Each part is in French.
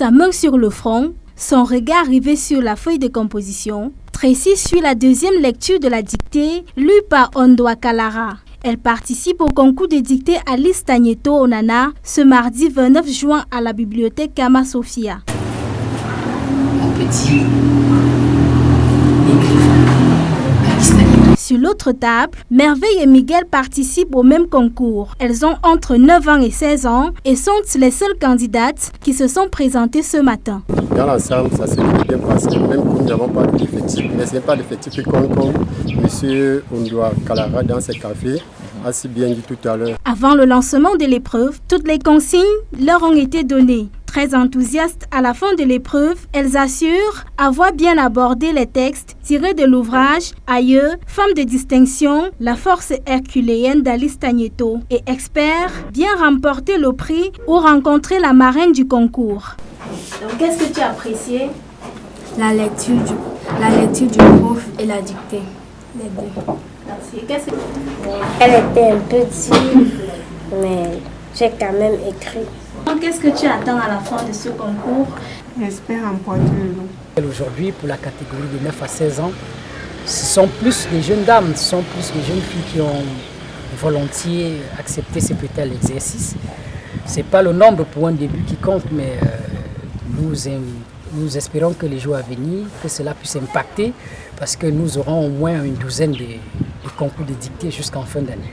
Sa main sur le front, son regard rivé sur la feuille de composition, Tracy suit la deuxième lecture de la dictée lue par Ondwa Kalara. Elle participe au concours de dictée Alice Tagneto Onana ce mardi 29 juin à la bibliothèque Kama Sophia. Mon petit écrivain, Alice Tagneto. Sur l'autre table, Merveille et Miguel participent au même concours. Elles ont entre 9 ans et 16 ans et sont les seules candidates qui se sont présentées ce matin. Dans l'ensemble, ça s'est bien passé, même si nous n'avons pas d'effectif. Mais ce n'est pas l'effectif qui compte comme M. Ondwa Kalara dans ses cafés a si bien dit tout à l'heure. Avant le lancement de l'épreuve, toutes les consignes leur ont été données. Très enthousiastes à la fin de l'épreuve, elles assurent avoir bien abordé les textes tirés de l'ouvrage Aïeux, femme de distinction, la force herculéenne d'Alice Tagneto et experts bien remporté le prix ou rencontré la marraine du concours. Donc, qu'est-ce que tu as apprécié? La lecture du prof et la dictée. Les deux. Merci. Elle était un peu dure, mais j'ai quand même écrit. Qu'est-ce que tu attends à la fin de ce concours? J'espère remporter le lot. Aujourd'hui, pour la catégorie de 9 à 16 ans, ce sont plus les jeunes dames, ce sont plus les jeunes filles qui ont volontiers accepté ce petit exercice. Ce n'est pas le nombre pour un début qui compte, mais nous espérons que les jours à venir, que cela puisse impacter, parce que nous aurons au moins une douzaine de concours de dictée jusqu'en fin d'année.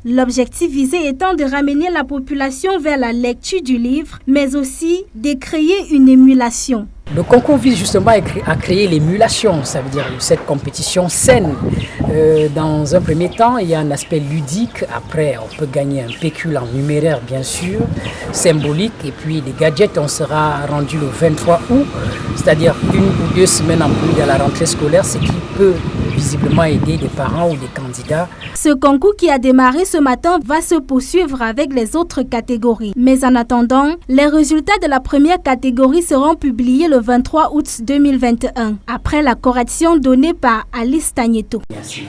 L'objectif visé étant de ramener la population vers la lecture du livre, mais aussi de créer une émulation. Le concours vise justement à créer l'émulation, ça veut dire cette compétition saine. Dans un premier temps, il y a un aspect ludique. Après, on peut gagner un pécule en numéraire, bien sûr, symbolique. Et puis, les gadgets, on sera rendu le 23 août, c'est-à-dire 1 ou 2 semaines en plus de la rentrée scolaire, ce qui peut visiblement aider des parents ou des candidats. Ce concours qui a démarré ce matin va se poursuivre avec les autres catégories. Mais en attendant, les résultats de la première catégorie seront publiés le 23 août 2021, après la correction donnée par Alice Tagneto. Merci.